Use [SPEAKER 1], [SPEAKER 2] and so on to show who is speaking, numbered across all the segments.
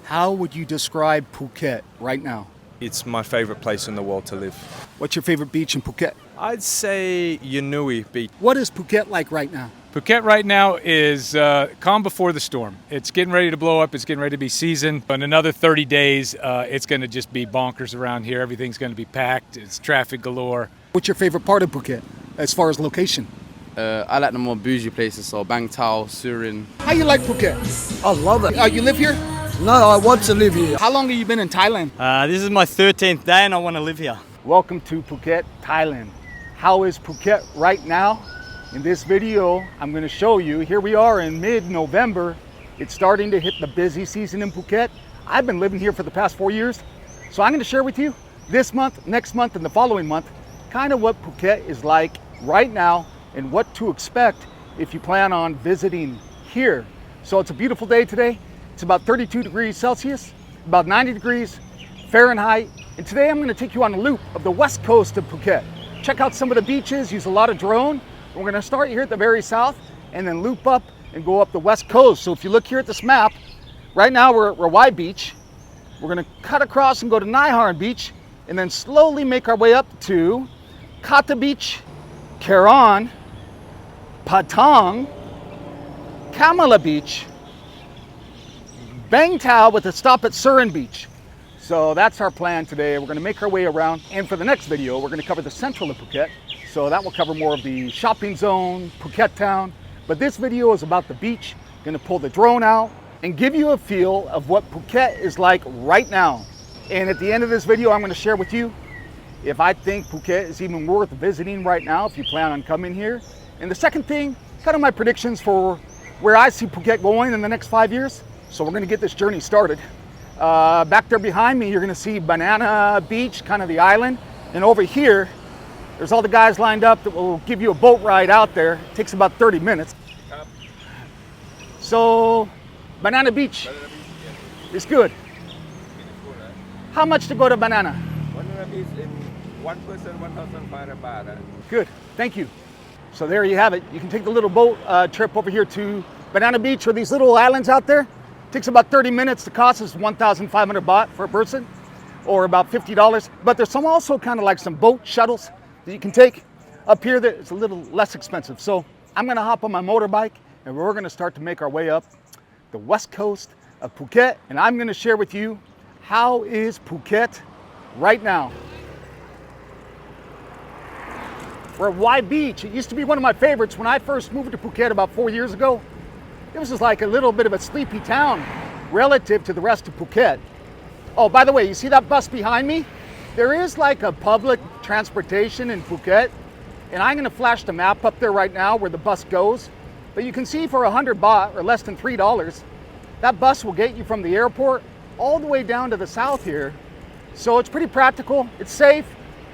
[SPEAKER 1] How would you describe Phuket right now?
[SPEAKER 2] It's my favorite place in the world to live.
[SPEAKER 1] What's your favorite beach in Phuket?
[SPEAKER 2] I'd say Yanui Beach.
[SPEAKER 1] What is Phuket like right now?
[SPEAKER 3] Phuket right now is calm before the storm. It's getting ready to blow up. It's getting ready to be season. In another 30 days, it's going to just be bonkers around here. Everything's going to be packed. It's traffic galore.
[SPEAKER 1] What's your favorite part of Phuket as far as location?
[SPEAKER 4] I like the more bougie places, so Bangtao, Surin.
[SPEAKER 1] How you like Phuket?
[SPEAKER 5] I love it.
[SPEAKER 1] You live here?
[SPEAKER 5] No, I want to live here.
[SPEAKER 1] How long have you been in Thailand?
[SPEAKER 6] This is my 13th day and I want to live here.
[SPEAKER 1] Welcome to Phuket, Thailand. How is Phuket right now? In this video, I'm going to show you, here we are in mid-November. It's starting to hit the busy season in Phuket. I've been living here for the past 4 years. So I'm going to share with you this month, next month, and the following month, kind of what Phuket is like right now and what to expect if you plan on visiting here. So it's a beautiful day today. It's about 32 degrees Celsius, about 90 degrees Fahrenheit. And today I'm going to take you on a loop of the west coast of Phuket. Check out some of the beaches, use a lot of drone. We're going to start here at the very south and then loop up and go up the west coast. So if you look here at this map, right now we're at Rawai Beach. We're going to cut across and go to Harn Beach and then slowly make our way up to Kata Beach, Karon, Patong, Kamala Beach, Bangtao with a stop at Surin Beach. So that's our plan today. We're going to make our way around, and for the next video we're going to cover the central of Phuket. So that will cover more of the shopping zone, Phuket town. But this video is about the beach. I'm going to pull the drone out and give you a feel of what Phuket is like right now. And at the end of this video I'm going to share with you if I think Phuket is even worth visiting right now if you plan on coming here. And the second thing, kind of my predictions for where I see Phuket going in the next 5 years. So we're going to get this journey started. Back there behind me, you're going to see Banana Beach, kind of the island. And over here, there's all the guys lined up that will give you a boat ride out there. It takes about 30 minutes. So, Banana Beach is good. How much to go to Banana?
[SPEAKER 7] Banana Beach in one person, 1,500 baht.
[SPEAKER 1] Good, thank you. So there you have it. You can take the little boat trip over here to Banana Beach or these little islands out there. Takes about 30 minutes. The cost is 1,500 baht for a person, or about $50. But there's some also kind of like some boat shuttles that you can take up here that it's a little less expensive. So I'm gonna hop on my motorbike and we're gonna start to make our way up the west coast of Phuket. And I'm gonna share with you how is Phuket right now. We're at Rawai Beach. It used to be one of my favorites when I first moved to Phuket about 4 years ago. It was just like a little bit of a sleepy town relative to the rest of Phuket. Oh, by the way, you see that bus behind me? There is like a public transportation in Phuket, and I'm gonna flash the map up there right now where the bus goes. But you can see for 100 baht, or less than $3, that bus will get you from the airport all the way down to the south here. So it's pretty practical, it's safe.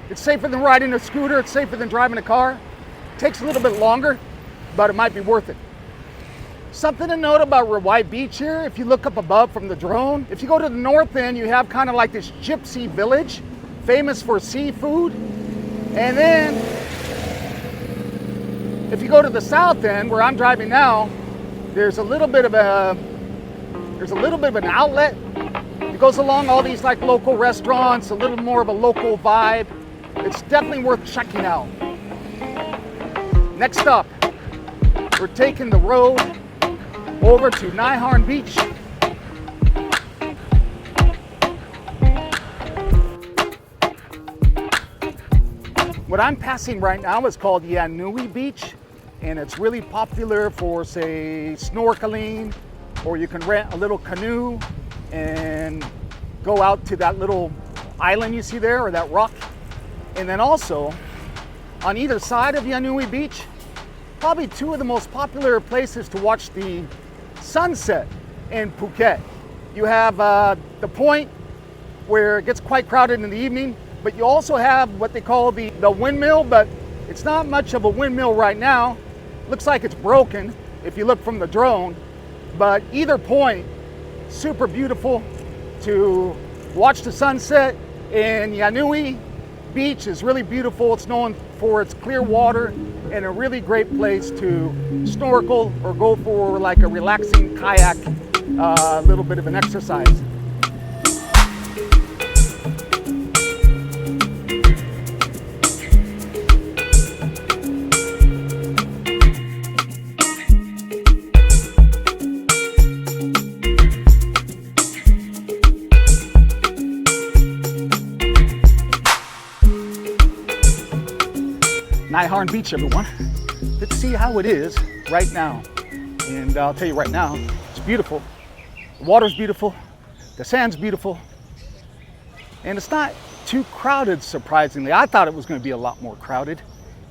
[SPEAKER 1] It's safer than riding a scooter, it's safer than driving a car. It takes a little bit longer, but it might be worth it. Something to note about Rawai Beach here, if you look up above from the drone, if you go to the north end, you have kind of like this gypsy village, famous for seafood. And then, if you go to the south end, where I'm driving now, there's a little bit of an outlet. It goes along all these like local restaurants, a little more of a local vibe. It's definitely worth checking out. Next up, we're taking the road over to Harn Beach. What I'm passing right now is called Yanui Beach, and it's really popular for, say, snorkeling, or you can rent a little canoe and go out to that little island you see there, or that rock. And then also, on either side of Yanui Beach, probably two of the most popular places to watch the sunset in Phuket. You have the point where it gets quite crowded in the evening, but you also have what they call the windmill, but it's not much of a windmill right now. Looks like it's broken if you look from the drone, but either point, super beautiful to watch the sunset. And Yanui Beach is really beautiful. It's known for its clear water and a really great place to snorkel or go for like a relaxing kayak, a little bit of an exercise. Harn Beach, everyone. Let's see how it is right now. And I'll tell you right now, it's beautiful. The water's beautiful, the sand's beautiful, and it's not too crowded, surprisingly. I thought it was going to be a lot more crowded.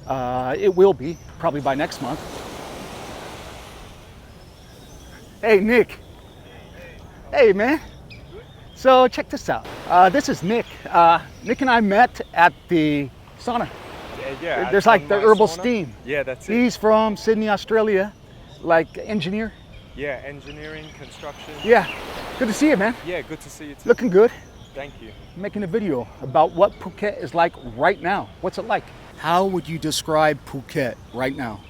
[SPEAKER 1] It will be, probably by next month. Hey, Nick. Hey, man. So check this out. This is Nick. Nick and I met at the sauna.
[SPEAKER 2] Yeah.
[SPEAKER 1] There's like the herbal steam.
[SPEAKER 2] Yeah, that's it.
[SPEAKER 1] He's from Sydney, Australia, like engineer.
[SPEAKER 2] Yeah, engineering, construction.
[SPEAKER 1] Yeah, good to see you, man.
[SPEAKER 2] Yeah, good to see you too.
[SPEAKER 1] Looking good.
[SPEAKER 2] Thank you.
[SPEAKER 1] I'm making a video about what Phuket is like right now. What's it like? How would you describe Phuket right now?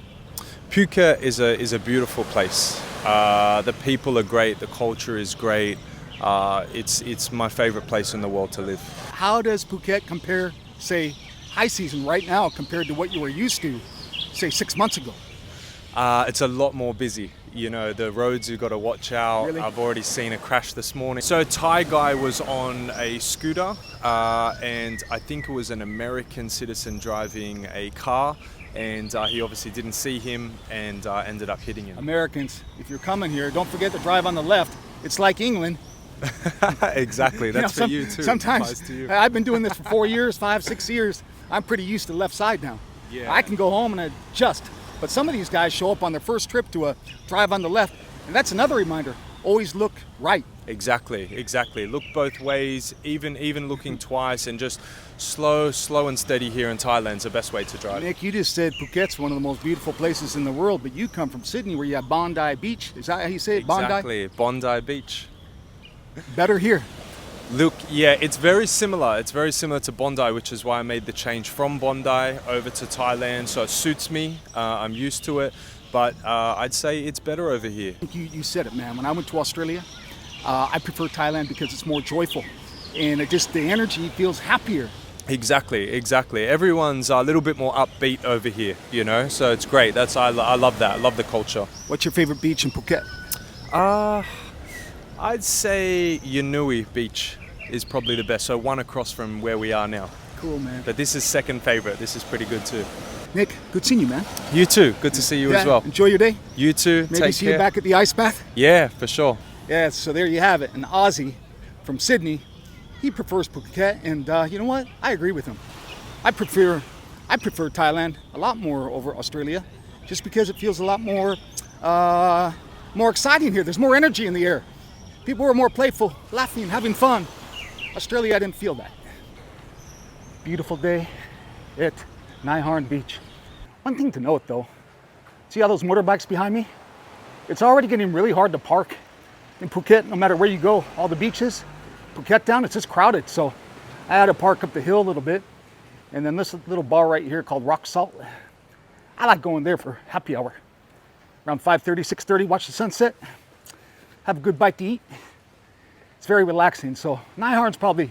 [SPEAKER 2] Phuket is a beautiful place. The people are great. The culture is great. It's my favorite place in the world to live.
[SPEAKER 1] How does Phuket compare, say, high season right now compared to what you were used to, say, 6 months ago?
[SPEAKER 2] It's a lot more busy. You know, the roads you've got to watch out.
[SPEAKER 1] Really?
[SPEAKER 2] I've already seen a crash this morning. So a Thai guy was on a scooter and I think it was an American citizen driving a car, and he obviously didn't see him and ended up hitting him.
[SPEAKER 1] Americans, if you're coming here, don't forget to drive on the left. It's like England.
[SPEAKER 2] Exactly, that's for you too.
[SPEAKER 1] Sometimes,
[SPEAKER 2] Applies to you.
[SPEAKER 1] I've been doing this for 4 years, 5, 6 years. I'm pretty used to the left side now.
[SPEAKER 2] Yeah.
[SPEAKER 1] I can go home and adjust. But some of these guys show up on their first trip to a drive on the left. And that's another reminder, always look right.
[SPEAKER 2] Exactly. Look both ways, even looking twice, and just slow and steady here in Thailand is the best way to drive.
[SPEAKER 1] Nick, you just said Phuket's one of the most beautiful places in the world, but you come from Sydney where you have Bondi Beach. Is that how you say it, Bondi?
[SPEAKER 2] Exactly, Bondi Beach.
[SPEAKER 1] Better here.
[SPEAKER 2] Look, yeah, it's very similar. It's very similar to Bondi, which is why I made the change from Bondi over to Thailand. So it suits me. I'm used to it. But I'd say it's better over here.
[SPEAKER 1] You said it, man. When I went to Australia, I prefer Thailand because it's more joyful. And the energy feels happier.
[SPEAKER 2] Exactly. Everyone's a little bit more upbeat over here, you know? So it's great. I love that. I love the culture.
[SPEAKER 1] What's your favorite beach in Phuket?
[SPEAKER 2] I'd say Yanui Beach is probably the best. So one across from where we are now.
[SPEAKER 1] Cool, man.
[SPEAKER 2] But this is second favorite. This is pretty good too.
[SPEAKER 1] Nick, good seeing you, man.
[SPEAKER 2] You too. Good to see you as well.
[SPEAKER 1] Enjoy your day.
[SPEAKER 2] You too.
[SPEAKER 1] Maybe
[SPEAKER 2] Take
[SPEAKER 1] see
[SPEAKER 2] care.
[SPEAKER 1] you back at the ice bath.
[SPEAKER 2] Yeah, for sure.
[SPEAKER 1] Yeah, so there you have it. An Aussie from Sydney. He prefers Phuket, and you know what? I agree with him. I prefer Thailand a lot more over Australia, just because it feels a lot more exciting here. There's more energy in the air. People are more playful, laughing, having fun. Australia, I didn't feel that. Beautiful day at Harn Beach. One thing to note though, see all those motorbikes behind me? It's already getting really hard to park in Phuket, no matter where you go. All the beaches, Phuket town, it's just crowded. So I had to park up the hill a little bit. And then this little bar right here called Rock Salt. I like going there for happy hour. Around 5:30, 6:30, watch the sunset. Have a good bite to eat. It's very relaxing. So Nai Harn's probably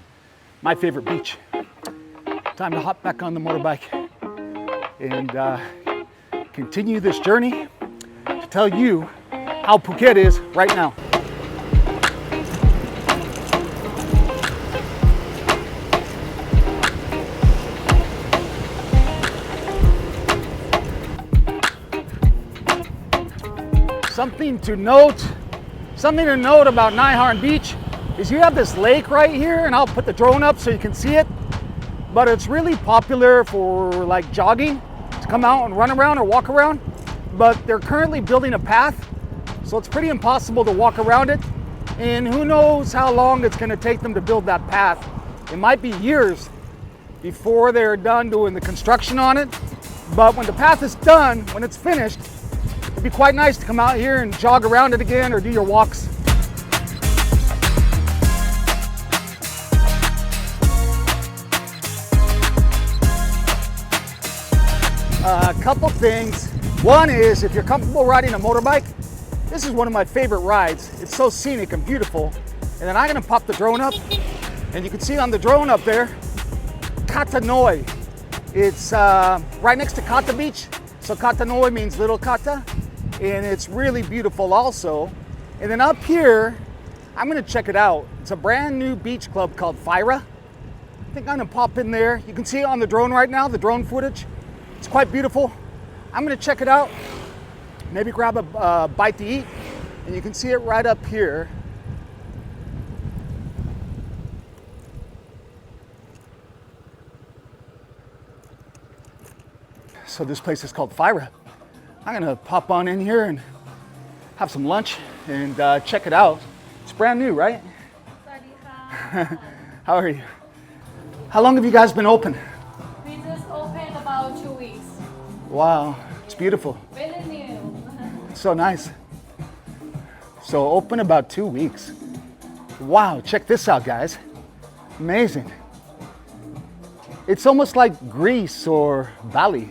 [SPEAKER 1] my favorite beach. Time to hop back on the motorbike and continue this journey to tell you how Phuket is right now. Something to note about Nai Harn Beach is you have this lake right here, and I'll put the drone up so you can see it. But it's really popular for like jogging, to come out and run around or walk around. But they're currently building a path, so it's pretty impossible to walk around it. And who knows how long it's gonna take them to build that path. It might be years before they're done doing the construction on it. But when the path is done, when it's finished, it'd be quite nice to come out here and jog around it again or do your walks. A couple things. One is, if you're comfortable riding a motorbike, this is one of my favorite rides. It's so scenic and beautiful. And then I'm gonna pop the drone up, and you can see on the drone up there, Kata Noi. It's right next to Kata Beach. So Kata Noi means little Kata, and it's really beautiful also. And then up here, I'm gonna check it out. It's a brand new beach club called Fira. I think I'm gonna pop in there. You can see it on the drone right now, the drone footage. It's quite beautiful. I'm gonna check it out, maybe grab a bite to eat, and you can see it right up here. So this place is called Fira. I'm gonna pop on in here and have some lunch and check it out. It's brand new, right? How are you? How long have you guys been open?
[SPEAKER 8] We just opened about 2 weeks.
[SPEAKER 1] Wow, it's beautiful.
[SPEAKER 8] Very new.
[SPEAKER 1] So nice. So open about 2 weeks. Wow, check this out, guys. Amazing. It's almost like Greece or Bali.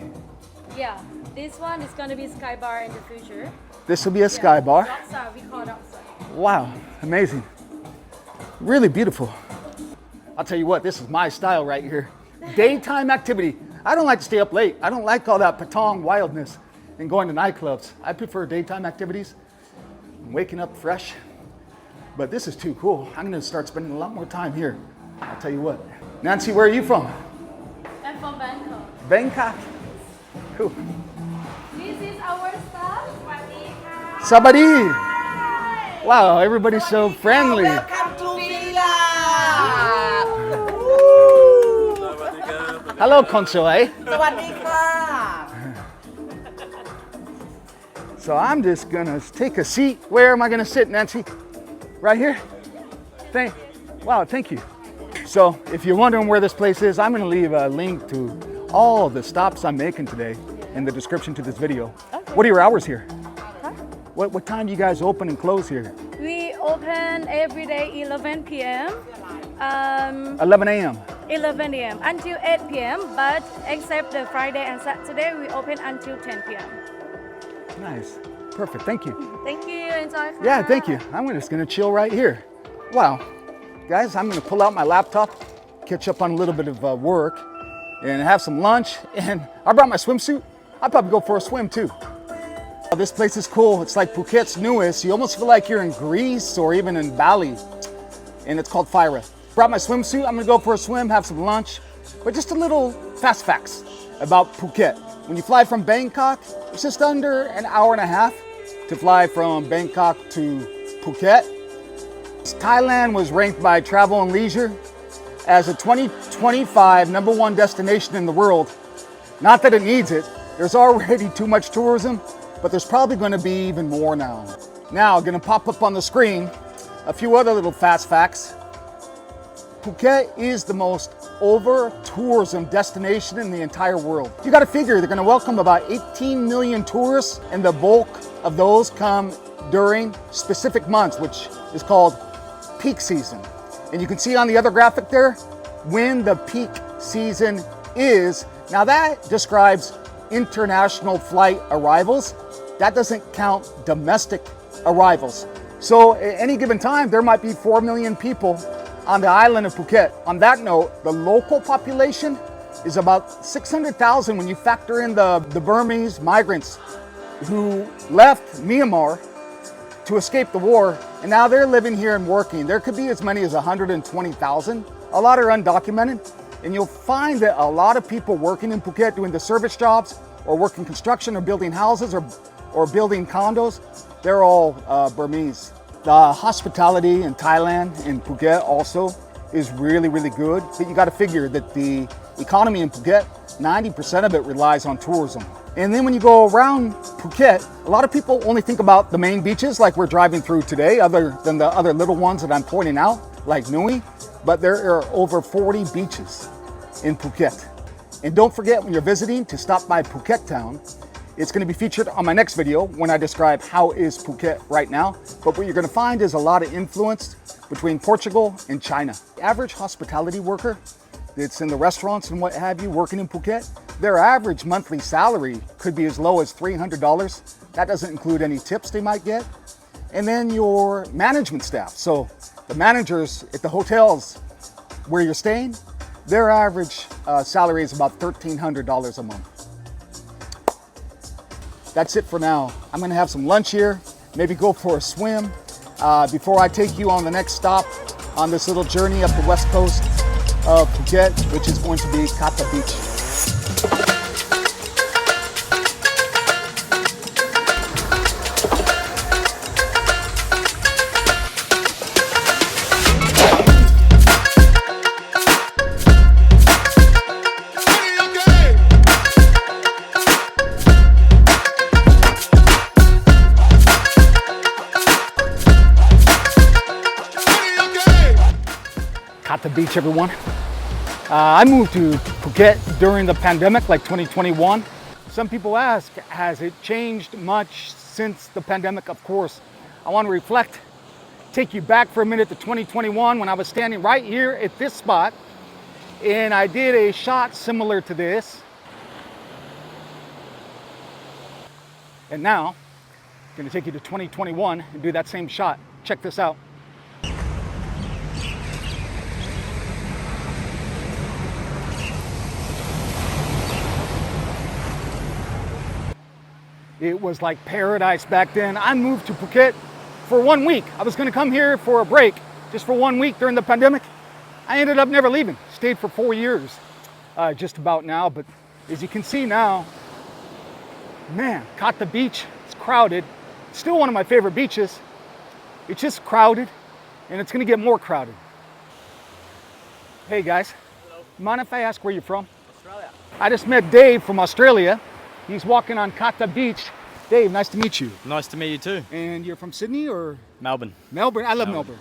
[SPEAKER 8] Yeah, this one is gonna be Sky Bar in the future.
[SPEAKER 1] This will be a sky bar.
[SPEAKER 8] Dockside, we call Dockside.
[SPEAKER 1] Wow, amazing. Really beautiful. I'll tell you what, this is my style right here. Daytime activity. I don't like to stay up late. I don't like all that Patong wildness and going to nightclubs. I prefer daytime activities, waking up fresh. But this is too cool. I'm gonna start spending a lot more time here. I'll tell you what. Nancy, where are you from?
[SPEAKER 8] I'm from Bangkok.
[SPEAKER 1] Bangkok. Cool.
[SPEAKER 8] This is our staff.
[SPEAKER 1] Sabadi. Wow, everybody's so friendly.
[SPEAKER 9] Welcome to Fira.
[SPEAKER 1] Hello, Consoy.
[SPEAKER 9] สวัสดีค่ะ
[SPEAKER 1] So I'm just gonna take a seat. Where am I gonna sit, Nancy? Right here? Wow, thank you. So if you're wondering where this place is, I'm gonna leave a link to all the stops I'm making today in the description to this video.
[SPEAKER 8] Okay.
[SPEAKER 1] What are your hours here?
[SPEAKER 8] Huh?
[SPEAKER 1] What time do you guys open and close here?
[SPEAKER 8] We open every day 11 p.m.
[SPEAKER 1] 11 a.m.
[SPEAKER 8] 11 a.m. until 8 p.m. But except the Friday and Saturday, we open until 10 p.m.
[SPEAKER 1] Nice. Perfect. Thank you.
[SPEAKER 8] Thank you. Enjoy.
[SPEAKER 1] Yeah, thank you. I'm just gonna chill right here. Wow. Guys, I'm gonna pull out my laptop, catch up on a little bit of work, and have some lunch. And I brought my swimsuit. I'll probably go for a swim too. This place is cool. It's like Phuket's newest. You almost feel like you're in Greece or even in Bali. And it's called Fira. Brought my swimsuit. I'm gonna go for a swim, have some lunch. But just a little fast facts about Phuket. When you fly from Bangkok, it's just under an hour and a half to fly from Bangkok to Phuket. Thailand was ranked by Travel and Leisure as a 2025 #1 destination in the world. Not that it needs it. There's already too much tourism, but there's probably going to be even more now. Now, going to pop up on the screen a few other little fast facts. Phuket is the most over-tourism destination in the entire world. You got to figure they're going to welcome about 18 million tourists, and the bulk of those come during specific months, which is called peak season. And you can see on the other graphic there when the peak season is. Now that describes international flight arrivals. That doesn't count domestic arrivals. So at any given time, there might be 4 million people on the island of Phuket. On that note, the local population is about 600,000 when you factor in the Burmese migrants who left Myanmar to escape the war, and now they're living here and working. There could be as many as 120,000. A lot are undocumented, and you'll find that a lot of people working in Phuket doing the service jobs or working construction or building houses or building condos, they're all Burmese. The hospitality in Thailand and Phuket also is really, really good, but you got to figure that the economy in Phuket, 90% of it relies on tourism. And then when you go around Phuket, a lot of people only think about the main beaches like we're driving through today, other than the other little ones that I'm pointing out, like Yanui, but there are over 40 beaches in Phuket. And don't forget when you're visiting to stop by Phuket Town. It's going to be featured on my next video when I describe how is Phuket right now. But what you're going to find is a lot of influence between Portugal and China. The average hospitality worker that's in the restaurants and what have you working in Phuket, their average monthly salary could be as low as $300. That doesn't include any tips they might get. And then your management staff. So the managers at the hotels where you're staying, their average salary is about $1,300 a month. That's it for now. I'm gonna have some lunch here, maybe go for a swim before I take you on the next stop on this little journey up the west coast of Phuket, which is going to be Kata Beach. Kata Beach, everyone. I moved to Phuket during the pandemic, like 2021. Some people ask, has it changed much since the pandemic? Of course. I want to reflect, take you back for a minute to 2021 when I was standing right here at this spot, and I did a shot similar to this. And now, I'm going to take you to 2021 and do that same shot. Check this out. It was like paradise back then. I moved to Phuket for 1 week. I was going to come here for a break, just for 1 week during the pandemic. I ended up never leaving. Stayed for 4 years, just about now. But as you can see now, man, Kata Beach, it's crowded. It's still one of my favorite beaches. It's just crowded, and it's going to get more crowded. Hey guys, mind if I ask where you're from? Australia. I just met Dave from Australia. He's walking on Kata Beach. Dave, nice to meet you.
[SPEAKER 6] Nice to meet you too.
[SPEAKER 1] And you're from Sydney or?
[SPEAKER 6] Melbourne.
[SPEAKER 1] Melbourne, I love Melbourne.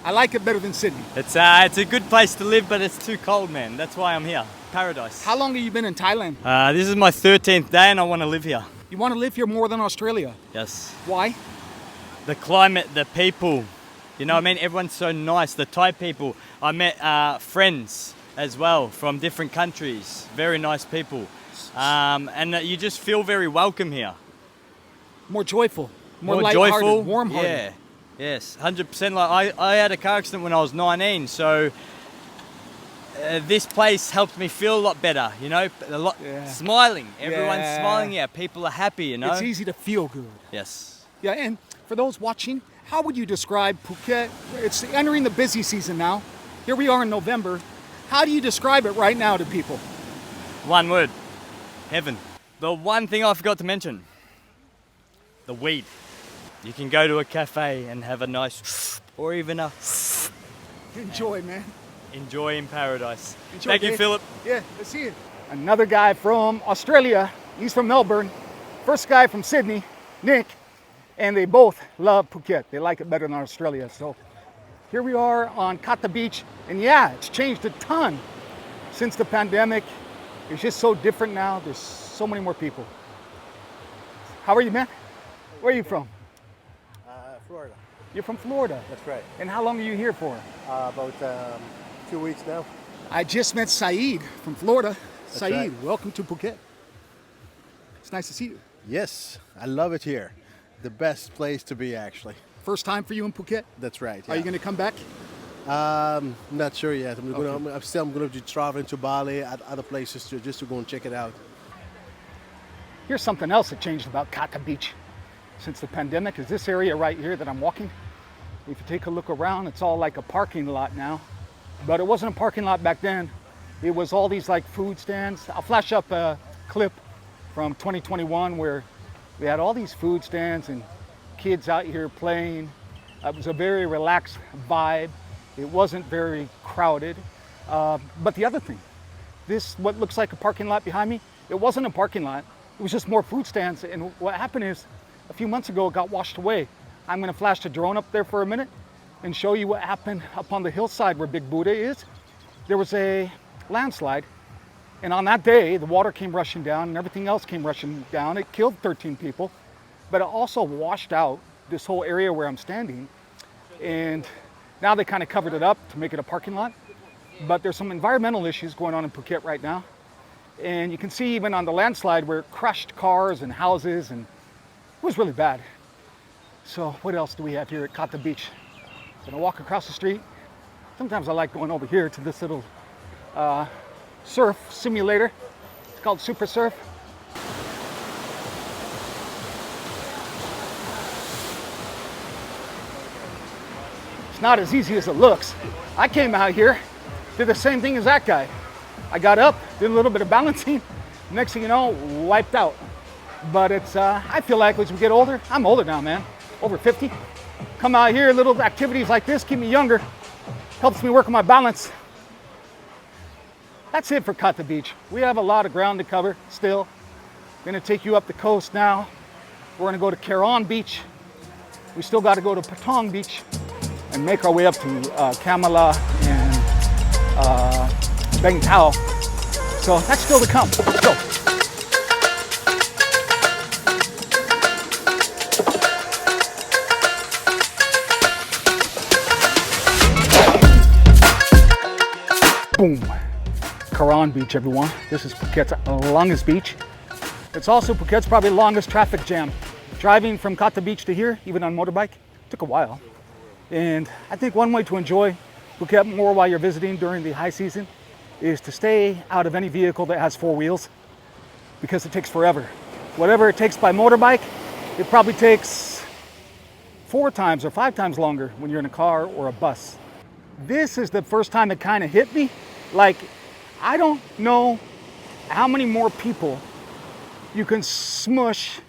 [SPEAKER 1] I like it better than Sydney.
[SPEAKER 6] It's a good place to live, but it's too cold, man. That's why I'm here. Paradise.
[SPEAKER 1] How long have you been in Thailand?
[SPEAKER 6] This is my 13th day and I want to live here.
[SPEAKER 1] You want to live here more than Australia?
[SPEAKER 6] Yes.
[SPEAKER 1] Why?
[SPEAKER 6] The climate, the people. You know what I mean? Everyone's so nice. The Thai people. I met friends as well from different countries. Very nice people. And you just feel very welcome here.
[SPEAKER 1] More joyful, more
[SPEAKER 6] joyful,
[SPEAKER 1] warm-hearted.
[SPEAKER 6] Yeah, yes, 100%. Like I had a car accident when I was 19, so this place helped me feel a lot better. You know, smiling. Everyone's smiling here. People are happy. You know,
[SPEAKER 1] it's easy to feel good.
[SPEAKER 6] Yes.
[SPEAKER 1] Yeah, and for those watching, how would you describe Phuket? It's entering the busy season now. Here we are in November. How do you describe it right now to people?
[SPEAKER 6] One word. Heaven. The one thing I forgot to mention, the weed. You can go to a cafe and have a nice, or even a...
[SPEAKER 1] Enjoy, man.
[SPEAKER 6] Enjoy in paradise.
[SPEAKER 1] Enjoy,
[SPEAKER 6] Thank you,
[SPEAKER 1] Dave.
[SPEAKER 6] Philip.
[SPEAKER 1] Yeah, let's see it. Another guy from Australia. He's from Melbourne. First guy from Sydney, Nick. And they both love Phuket. They like it better than Australia. So here we are on Kata Beach. And yeah, it's changed a ton since the pandemic. It's just so different now. There's so many more people. How are you, man? Where are you from?
[SPEAKER 10] Florida.
[SPEAKER 1] You're from Florida?
[SPEAKER 10] That's right.
[SPEAKER 1] And how long are you here for?
[SPEAKER 10] About 2 weeks now.
[SPEAKER 1] I just met Saeed from Florida.
[SPEAKER 10] That's
[SPEAKER 1] Saeed,
[SPEAKER 10] right.
[SPEAKER 1] welcome to Phuket. It's nice to see you.
[SPEAKER 10] Yes, I love it here. The best place to be, actually.
[SPEAKER 1] First time for you in Phuket?
[SPEAKER 10] That's right.
[SPEAKER 1] Are you going to come back?
[SPEAKER 10] Not sure yet. I'm going to be traveling to Bali at other places just to go and check it out.
[SPEAKER 1] Here's something else that changed about Kata Beach since the pandemic is this area right here that I'm walking. If you take a look around, it's all like a parking lot now. But it wasn't a parking lot back then. It was all these like food stands. I'll flash up a clip from 2021 where we had all these food stands and kids out here playing. It was a very relaxed vibe. It wasn't very crowded. But the other thing, this, what looks like a parking lot behind me, it wasn't a parking lot. It was just more food stands. And what happened is, a few months ago, it got washed away. I'm gonna flash the drone up there for a minute and show you what happened up on the hillside where Big Buddha is. There was a landslide. And on that day, the water came rushing down and everything else came rushing down. It killed 13 people, but it also washed out this whole area where I'm standing. And now they kind of covered it up to make it a parking lot. But there's some environmental issues going on in Phuket right now. And you can see even on the landslide where it crushed cars and houses, and it was really bad. So what else do we have here at Kata Beach? Gonna walk across the street. Sometimes I like going over here to this little surf simulator. It's called Super Surf. It's not as easy as it looks. I came out here, did the same thing as that guy. I got up, did a little bit of balancing. Next thing you know, wiped out. But it's, I feel like as we get older, I'm older now, man, over 50. Come out here, little activities like this keep me younger. Helps me work on my balance. That's it for Kata Beach. We have a lot of ground to cover still. Gonna take you up the coast now. We're gonna go to Karon Beach. We still gotta go to Patong Beach and make our way up to Kamala and Bangtao. So that's still to come. Let's go. Boom. Karon Beach, everyone. This is Phuket's longest beach. It's also Phuket's probably longest traffic jam. Driving from Kata Beach to here, even on motorbike, took a while. And I think one way to enjoy Phuket more while you're visiting during the high season is to stay out of any vehicle that has 4 wheels, because it takes forever. Whatever it takes by motorbike, it probably takes 4 times or 5 times longer when you're in a car or a bus. This is the first time it kind of hit me. Like, I don't know how many more people you can smush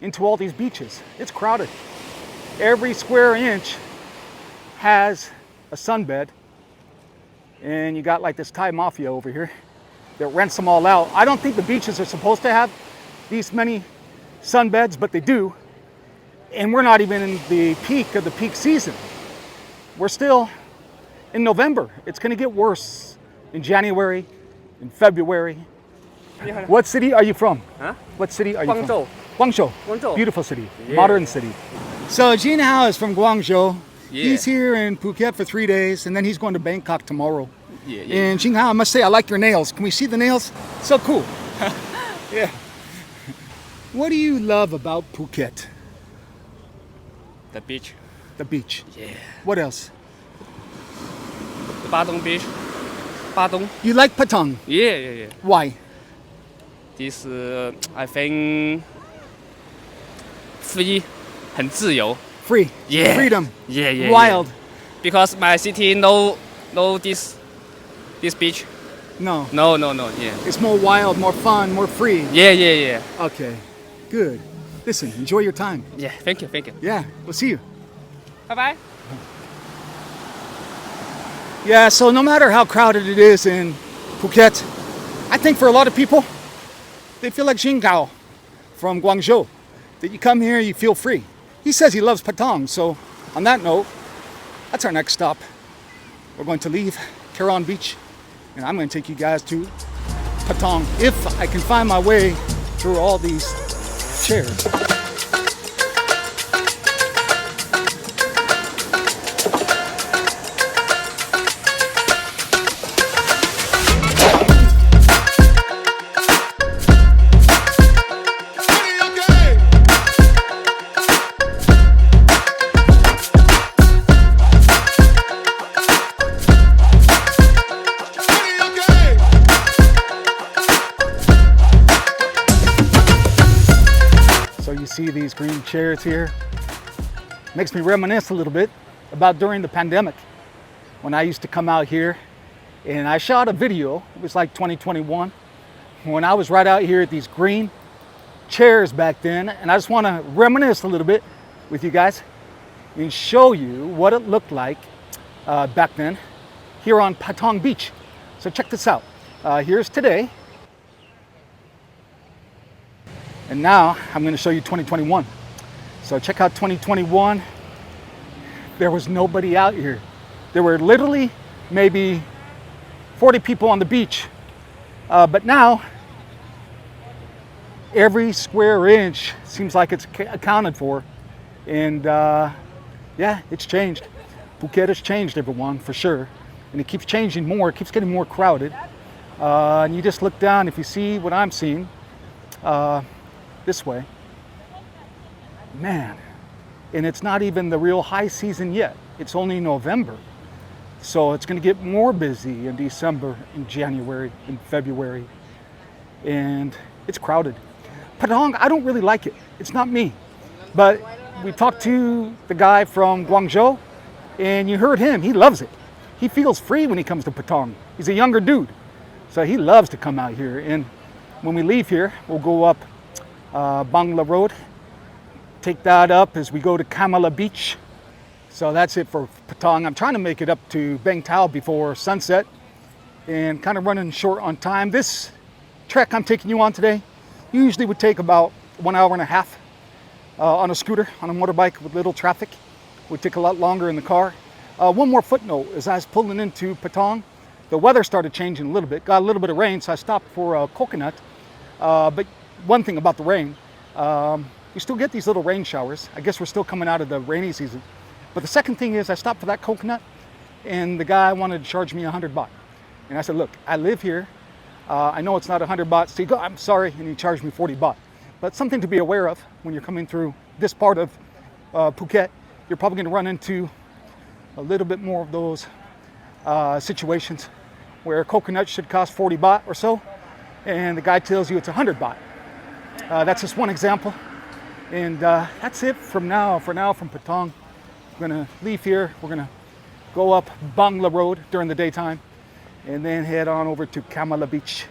[SPEAKER 1] into all these beaches. It's crowded. Every square inch has a sunbed, and you got like this Thai mafia over here that rents them all out. I don't think the beaches are supposed to have these many sunbeds, but they do. And we're not even in the peak of the peak season. We're still in November. It's gonna get worse in January, in February. What city are you from?
[SPEAKER 11] Huh?
[SPEAKER 1] What city are you
[SPEAKER 11] Guangzhou.
[SPEAKER 1] from? Guangzhou.
[SPEAKER 11] Guangzhou.
[SPEAKER 1] Beautiful city,
[SPEAKER 11] Yeah.
[SPEAKER 1] modern city. So Jin Hao is from Guangzhou.
[SPEAKER 11] Yeah.
[SPEAKER 1] He's here in Phuket for 3 days, and then he's going to Bangkok tomorrow.
[SPEAKER 11] Yeah, yeah.
[SPEAKER 1] And Jin Hao, I must say, I like your nails. Can we see the nails? So cool. Yeah. What do you love about Phuket?
[SPEAKER 11] The beach.
[SPEAKER 1] The beach.
[SPEAKER 11] Yeah.
[SPEAKER 1] What else?
[SPEAKER 11] The Patong Beach. Patong.
[SPEAKER 1] You like Patong.
[SPEAKER 11] Yeah, yeah, yeah.
[SPEAKER 1] Why?
[SPEAKER 11] This, I think, free, 很自由.
[SPEAKER 1] Free.
[SPEAKER 11] Yeah.
[SPEAKER 1] Freedom.
[SPEAKER 11] Yeah, yeah.
[SPEAKER 1] Wild.
[SPEAKER 11] Yeah. Because my city no this beach.
[SPEAKER 1] No.
[SPEAKER 11] No, no, no. Yeah.
[SPEAKER 1] It's more wild, more fun, more free.
[SPEAKER 11] Yeah, yeah, yeah.
[SPEAKER 1] Okay. Good. Listen, enjoy your time.
[SPEAKER 11] Yeah. Thank you, thank you.
[SPEAKER 1] Yeah. We'll see you.
[SPEAKER 11] Bye bye.
[SPEAKER 1] Yeah, so no matter how crowded it is in Phuket, I think for a lot of people, they feel like Xingao from Guangzhou, that you come here, you feel free. He says he loves Patong, so on that note, that's our next stop. We're going to leave Karon Beach, and I'm going to take you guys to Patong, if I can find my way through all these chairs. So you see these green chairs here. Makes me reminisce a little bit about during the pandemic when I used to come out here and I shot a video. It was like 2021 when I was right out here at these green chairs back then, and I just want to reminisce a little bit with you guys and show you what it looked like back then here on Patong Beach. So check this out. Here's today. And now I'm going to show you 2021. So check out 2021. There was nobody out here. There were literally maybe 40 people on the beach. But now, every square inch seems like it's accounted for. And yeah, it's changed. Phuket has changed, everyone, for sure. And it keeps changing more. It keeps getting more crowded. And you just look down, if you see what I'm seeing, this way, man, and it's not even the real high season yet. It's only November. So it's going to get more busy in December, in January, in February, and it's crowded. Patong, I don't really like it. It's not me. But we talked to the guy from Guangzhou, and you heard him. He loves it. He feels free when he comes to Patong. He's a younger dude, so he loves to come out here. And when we leave here, we'll go up Bangla Road, take that up as we go to Kamala Beach. So that's it for Patong. I'm trying to make it up to Bangtao before sunset and kind of running short on time. This trek I'm taking you on today usually would take about 1 hour and a half on a scooter, on a motorbike with little traffic. Would take a lot longer in the car. One more footnote, as I was pulling into Patong, the weather started changing a little bit, got a little bit of rain, so I stopped for a coconut. But one thing about the rain, you still get these little rain showers. I guess we're still coming out of the rainy season. But the second thing is I stopped for that coconut and the guy wanted to charge me 100 baht. And I said, look, I live here. I know it's not 100 baht. So he goes, I'm sorry, and he charged me 40 baht. But something to be aware of when you're coming through this part of Phuket, you're probably going to run into a little bit more of those situations where coconut should cost 40 baht or so, and the guy tells you it's 100 baht. That's just one example. And that's it for now from Patong. We're going to leave here. We're going to go up Bangla Road during the daytime and then head on over to Kamala Beach.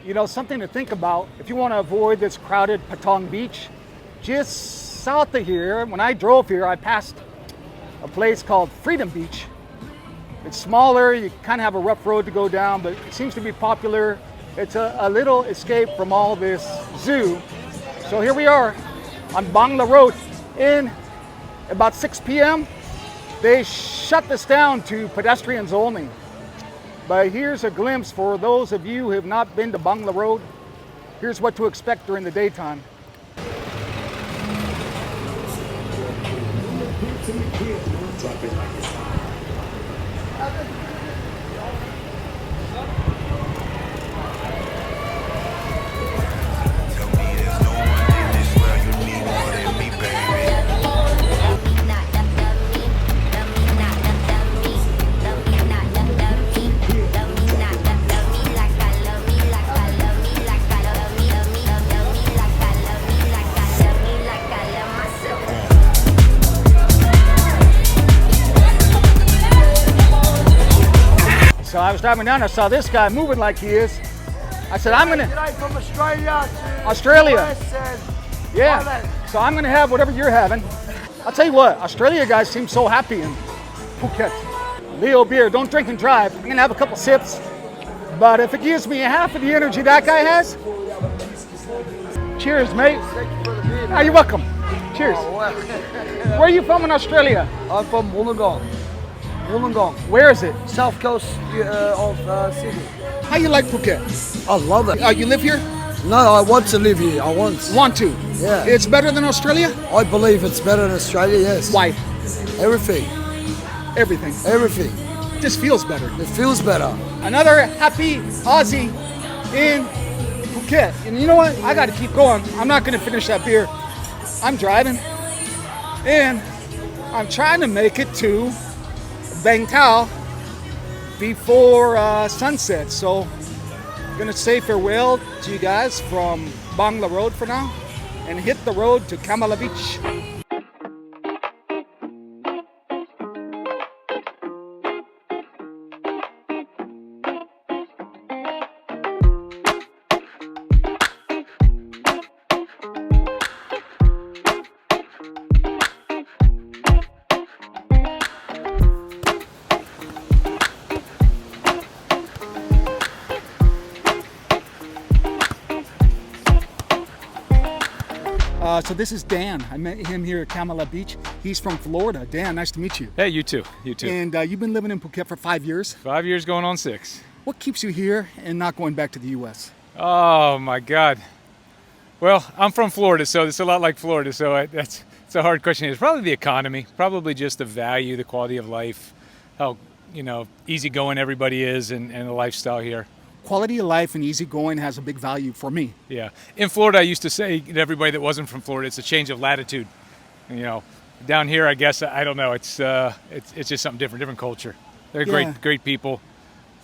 [SPEAKER 1] You know, something to think about if you want to avoid this crowded Patong Beach. Just south of here, when I drove here, I passed a place called Freedom Beach. It's smaller, you kind of have a rough road to go down, but it seems to be popular. It's a little escape from all this zoo. So here we are on Bangla Road in about 6 p.m. They shut this down to pedestrians only. But here's a glimpse for those of you who have not been to Bangla Road. Here's what to expect during the daytime. So I was driving down, I saw this guy moving like he is. I said, I'm gonna...
[SPEAKER 5] From Australia to
[SPEAKER 1] Australia.
[SPEAKER 5] US and
[SPEAKER 1] Yeah,
[SPEAKER 5] Thailand.
[SPEAKER 1] so I'm gonna have whatever you're having. I'll tell you what, Australia guys seem so happy in Phuket. Leo beer, don't drink and drive. I'm gonna have a couple sips. But if it gives me half of the energy that guy has, cheers, mate.
[SPEAKER 5] Thank you for the beer.
[SPEAKER 1] Ah, you're welcome. Cheers.
[SPEAKER 5] Oh, wow.
[SPEAKER 1] Where are you from in Australia?
[SPEAKER 5] I'm from Wollongong. Wollongong,
[SPEAKER 1] Where is it?
[SPEAKER 5] south coast of Sydney.
[SPEAKER 1] How you like Phuket?
[SPEAKER 5] I love it.
[SPEAKER 1] You live here?
[SPEAKER 5] No, I want to live here. I want.
[SPEAKER 1] Want to?
[SPEAKER 5] Yeah.
[SPEAKER 1] It's better than Australia?
[SPEAKER 5] I believe it's better than Australia, yes.
[SPEAKER 1] Why?
[SPEAKER 5] Everything.
[SPEAKER 1] Everything.
[SPEAKER 5] Everything.
[SPEAKER 1] Just feels better.
[SPEAKER 5] It feels better.
[SPEAKER 1] Another happy Aussie in Phuket. And you know what? I got to keep going. I'm not going to finish that beer. I'm driving. And I'm trying to make it to Bangtao before sunset. So I'm going to say farewell to you guys from Bangla Road for now and hit the road to Kamala Beach. So this is Dan. I met him here at Kamala Beach. He's from Florida. Dan, nice to meet you.
[SPEAKER 3] Hey, you too. You too.
[SPEAKER 1] And you've been living in Phuket for 5 years.
[SPEAKER 3] 5 years going on 6.
[SPEAKER 1] What keeps you here and not going back to the U.S.?
[SPEAKER 3] Oh my God. Well, I'm from Florida, so it's a lot like Florida. So it's a hard question. It's probably the economy, probably just the value, the quality of life, how easygoing everybody is, and the lifestyle here.
[SPEAKER 1] Quality of life and easygoing has a big value for me.
[SPEAKER 3] Yeah. In Florida, I used to say to everybody that wasn't from Florida, it's a change of latitude. Down here, I guess, I don't know. It's just something different, different culture. They're great people.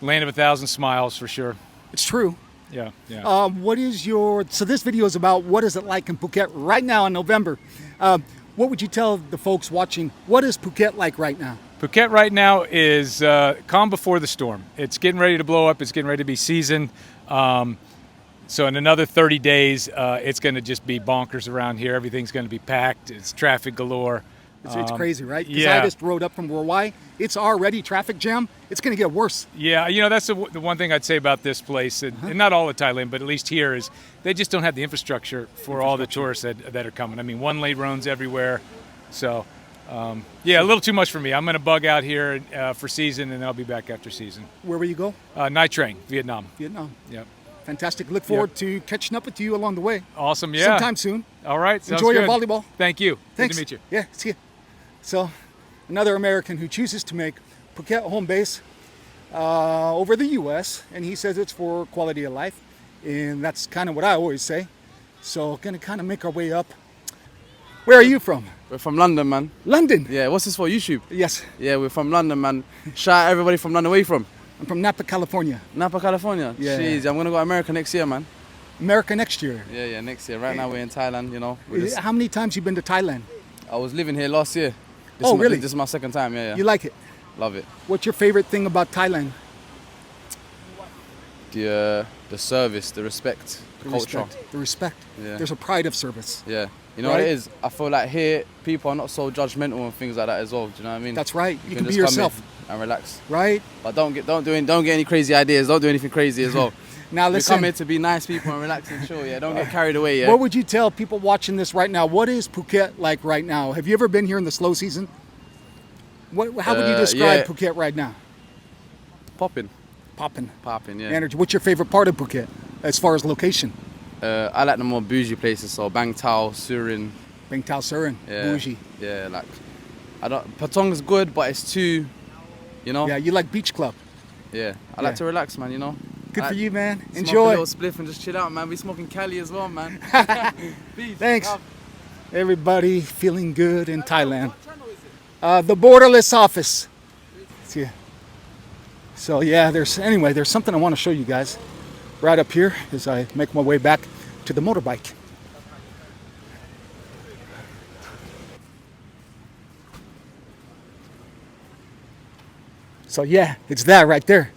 [SPEAKER 3] Land of 1,000 smiles for sure.
[SPEAKER 1] It's true.
[SPEAKER 3] Yeah.
[SPEAKER 1] So this video is about what is it like in Phuket right now in November. What would you tell the folks watching? What is Phuket like right now?
[SPEAKER 3] Phuket right now is calm before the storm. It's getting ready to blow up. It's getting ready to be season. So in another 30 days, it's going to just be bonkers around here. Everything's going to be packed. It's traffic galore.
[SPEAKER 1] It's crazy, right? Because
[SPEAKER 3] yeah.
[SPEAKER 1] I just rode up from Rawai. It's already traffic jam. It's going to get worse.
[SPEAKER 3] Yeah, you know, that's the one thing I'd say about this place, and not all of Thailand, but at least here, is they just don't have the infrastructure for all the tourists that are coming. I mean, one-lane roads everywhere. So, yeah, a little too much for me. I'm going to bug out here for season, and I'll be back after season.
[SPEAKER 1] Where will you go?
[SPEAKER 3] Night train, Vietnam.
[SPEAKER 1] Vietnam.
[SPEAKER 3] Yep.
[SPEAKER 1] Fantastic. Look forward to catching up with you along the way.
[SPEAKER 3] Awesome, yeah.
[SPEAKER 1] Sometime soon.
[SPEAKER 3] All right, sounds
[SPEAKER 1] Enjoy your
[SPEAKER 3] good.
[SPEAKER 1] volleyball.
[SPEAKER 3] Thank you.
[SPEAKER 1] Thanks.
[SPEAKER 3] Good to meet you.
[SPEAKER 1] Yeah, see you. So, another American who chooses to make Phuket home base over the U.S., and he says it's for quality of life, and that's kind of what I always say. So, gonna kind of make our way up. Where are you from?
[SPEAKER 4] We're from London, man.
[SPEAKER 1] London?
[SPEAKER 4] Yeah, what's this for, YouTube?
[SPEAKER 1] Yes.
[SPEAKER 4] Yeah, we're from London, man. Shout out everybody from London. Where you from?
[SPEAKER 1] I'm from Napa, California.
[SPEAKER 4] Napa, California?
[SPEAKER 1] Yeah.
[SPEAKER 4] Jeez, I'm going to go to America next year, man.
[SPEAKER 1] America next year?
[SPEAKER 4] Yeah, next year. Right now we're in Thailand, you know.
[SPEAKER 1] How many times you been to Thailand?
[SPEAKER 4] I was living here last year.
[SPEAKER 1] Really?
[SPEAKER 4] This is my second time, yeah.
[SPEAKER 1] You like it?
[SPEAKER 4] Love it.
[SPEAKER 1] What's your favorite thing about Thailand?
[SPEAKER 4] The service, the respect, the culture.
[SPEAKER 1] The respect.
[SPEAKER 4] Yeah.
[SPEAKER 1] There's a pride of service.
[SPEAKER 4] Yeah. You know what it is? I feel like here, people are not so judgmental and things like that as well. Do you know what I mean?
[SPEAKER 1] That's right. You can be
[SPEAKER 4] just
[SPEAKER 1] yourself.
[SPEAKER 4] come in and relax.
[SPEAKER 1] Right.
[SPEAKER 4] But don't get any crazy ideas. Don't do anything crazy as well.
[SPEAKER 1] Now listen.
[SPEAKER 4] We come here to be nice people and relax and chill. Yeah. Don't get carried away. Yeah.
[SPEAKER 1] What would you tell people watching this right now? What is Phuket like right now? Have you ever been here in the slow season? How would you describe Phuket right now?
[SPEAKER 4] Popping.
[SPEAKER 1] Popping.
[SPEAKER 4] Popping. Yeah.
[SPEAKER 1] Energy. What's your favorite part of Phuket as far as location?
[SPEAKER 4] I like the more bougie places. So Bangtao, Surin.
[SPEAKER 1] Bangtao, Surin.
[SPEAKER 4] Yeah.
[SPEAKER 1] Bougie.
[SPEAKER 4] Yeah. Like, Patong is good, but it's too, you know.
[SPEAKER 1] Yeah. You like beach club.
[SPEAKER 4] Yeah. I like to relax, man. You know.
[SPEAKER 1] Good for you, man. Enjoy.
[SPEAKER 4] Smoke a little spliff and just chill out, man. We smoking Cali as well, man. Peace.
[SPEAKER 1] Thanks. Everybody feeling good in Thailand. The borderless office. Yeah. So yeah, there's something I want to show you guys right up here as I make my way back to the motorbike. So yeah, it's that right there.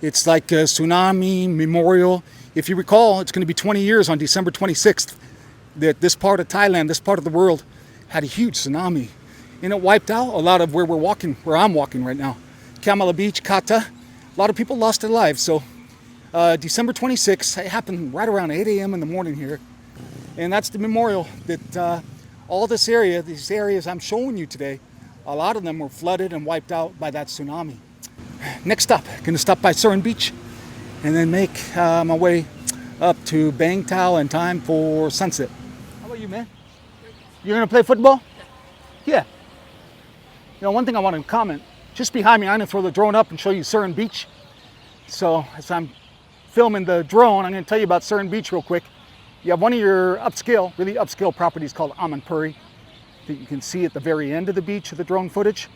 [SPEAKER 1] It's like a Tsunami memorial. If you recall, it's going to be 20 years on December 26th that this part of Thailand, this part of the world, had a huge tsunami. And it wiped out a lot of where I'm walking right now. Kamala Beach, Kata. A lot of people lost their lives. So December 26th, it happened right around 8 a.m. in the morning here. And that's the memorial that all these areas I'm showing you today, a lot of them were flooded and wiped out by that tsunami. Next stop, gonna stop by Surin Beach and then make my way up to Bangtao in time for sunset. How about you, man? You're gonna play football? Yeah. You know, one thing I want to comment, just behind me, I'm gonna throw the drone up and show you Surin Beach. So as I'm filming the drone, I'm gonna tell you about Surin Beach real quick. You have one of your really upscale properties called Amanpuri that you can see at the very end of the beach of the drone footage.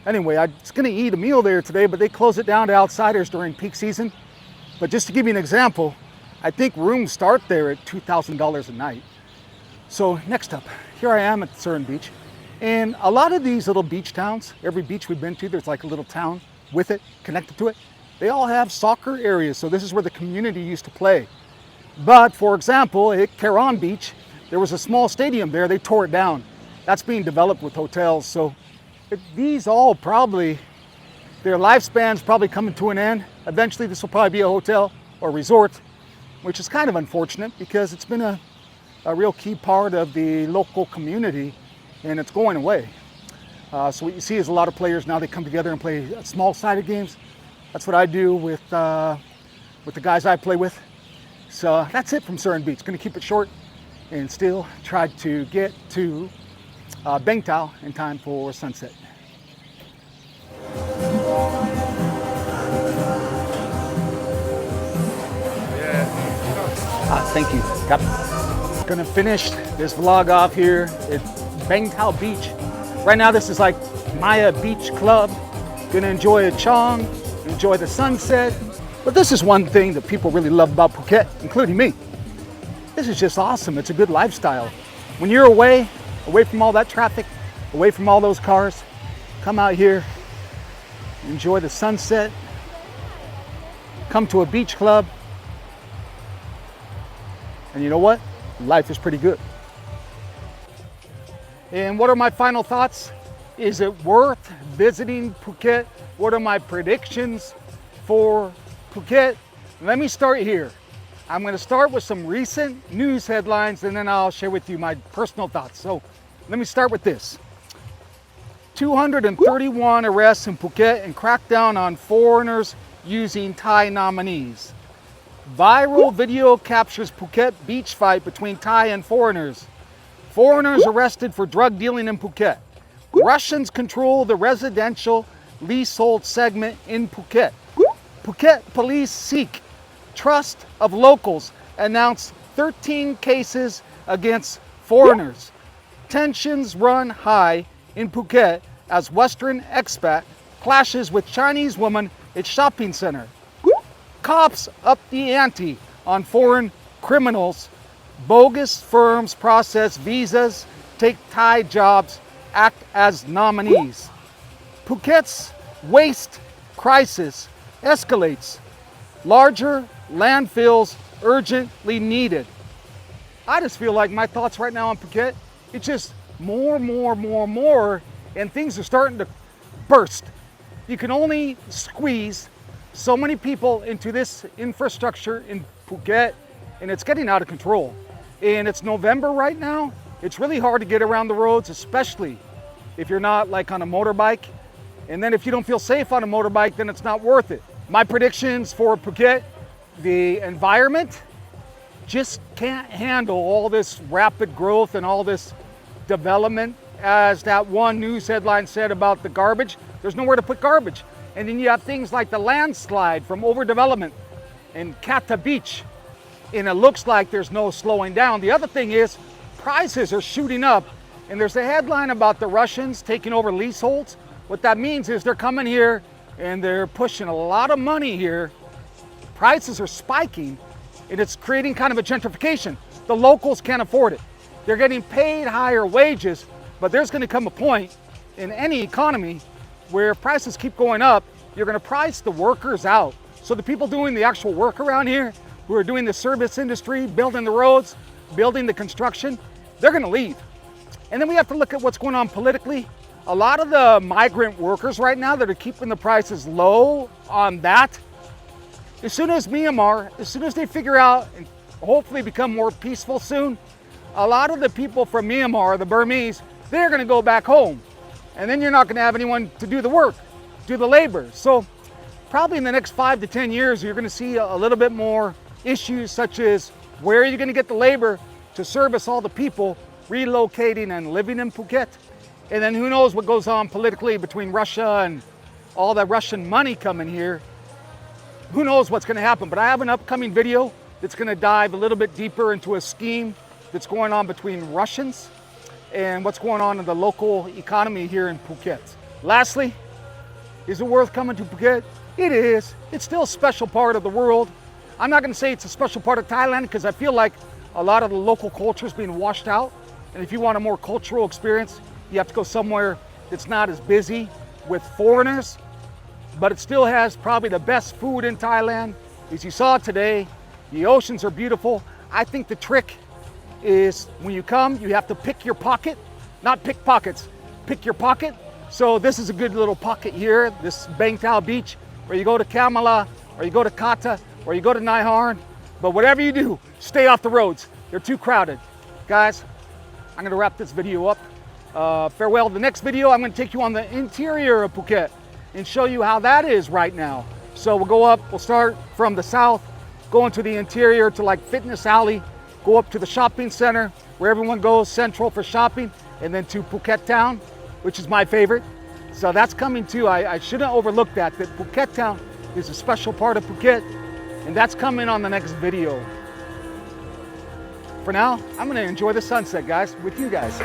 [SPEAKER 1] Anyway, I was gonna eat a meal there today, but they close it down to outsiders during peak season. But just to give you an example, I think rooms start there at $2,000 a night. So next up, here I am at Surin Beach. And a lot of these little beach towns, every beach we've been to, there's like a little town with it, connected to it. They all have soccer areas, so this is where the community used to play. But for example, at Karon Beach, there was a small stadium there, they tore it down. That's being developed with hotels. So these all probably, their lifespan's probably coming to an end. Eventually this will probably be a hotel or resort, which is kind of unfortunate because it's been a real key part of the local community and it's going away. So what you see is a lot of players now, they come together and play small-sided games. That's what I do with the guys I play with. So that's it from Surin Beach. Gonna keep it short and still try to get to Bangtao in time for sunset. Thank you. Gonna finish this vlog off here at Bangtao Beach. Right now this is like Maya Beach Club. Gonna enjoy a chong, enjoy the sunset. But this is one thing that people really love about Phuket, including me. This is just awesome. It's a good lifestyle. When you're away from all that traffic, away from all those cars, come out here, enjoy the sunset, come to a beach club, and you know what? Life is pretty good. And what are my final thoughts? Is it worth visiting Phuket? What are my predictions for Phuket? Let me start here. I'm going to start with some recent news headlines and then I'll share with you my personal thoughts. So let me start with this. 231 arrests in Phuket and crackdown on foreigners using Thai nominees. Viral video captures Phuket beach fight between Thai and foreigners. Foreigners arrested for drug dealing in Phuket. Russians control the residential leasehold segment in Phuket. Phuket police seek trust of locals, announce 13 cases against foreigners. Tensions run high in Phuket as Western expat clashes with Chinese woman at shopping center. Cops up the ante on foreign criminals. Bogus firms process visas, take Thai jobs, act as nominees. Phuket's waste crisis escalates. Larger landfills urgently needed. I just feel like my thoughts right now on Phuket, it's just more, and things are starting to burst. You can only squeeze so many people into this infrastructure in Phuket, and it's getting out of control. And it's November right now. It's really hard to get around the roads, especially if you're not like on a motorbike. And then if you don't feel safe on a motorbike, then it's not worth it. My predictions for Phuket, the environment just can't handle all this rapid growth and all this development. As that one news headline said about the garbage, there's nowhere to put garbage. And then you have things like the landslide from overdevelopment in Kata Beach, and it looks like there's no slowing down. The other thing is prices are shooting up, and there's a headline about the Russians taking over leaseholds. What that means is they're coming here and they're pushing a lot of money here. Prices are spiking, and it's creating kind of a gentrification. The locals can't afford it. They're getting paid higher wages, but there's going to come a point in any economy where prices keep going up. You're going to price the workers out. So the people doing the actual work around here, who are doing the service industry, building the roads, building the construction, they're going to leave. And then we have to look at what's going on politically. A lot of the migrant workers right now that are keeping the prices low on that, as soon as Myanmar, as soon as they figure out and hopefully become more peaceful soon, a lot of the people from Myanmar, the Burmese, they're going to go back home. And then you're not going to have anyone to do the work, do the labor. So probably in the next 5 to 10 years, you're going to see a little bit more issues such as where are you going to get the labor to service all the people relocating and living in Phuket? And then who knows what goes on politically between Russia and all that Russian money coming here. Who knows what's going to happen? But I have an upcoming video that's going to dive a little bit deeper into a scheme that's going on between Russians and what's going on in the local economy here in Phuket. Lastly, is it worth coming to Phuket? It is. It's still a special part of the world. I'm not going to say it's a special part of Thailand because I feel like a lot of the local culture is being washed out. And if you want a more cultural experience, you have to go somewhere that's not as busy with foreigners. But it still has probably the best food in Thailand. As you saw today, the oceans are beautiful. I think the trick is when you come, you have to pick your pocket, not pick pockets, pick your pocket. So this is a good little pocket here, this Bangtao Beach, where you go to Kamala, or you go to Kata, or you go to Harn. But whatever you do, stay off the roads. They're too crowded. Guys, I'm gonna wrap this video up. Farewell. The next video, I'm gonna take you on the interior of Phuket and show you how that is right now. So we'll go up, we'll start from the south, go into the interior to like Fitness Alley, go up to the shopping center where everyone goes central for shopping, and then to Phuket Town, which is my favorite. So that's coming too. I shouldn't overlook that Phuket Town is a special part of Phuket, and that's coming on the next video. For now, I'm gonna enjoy the sunset, guys, with you guys.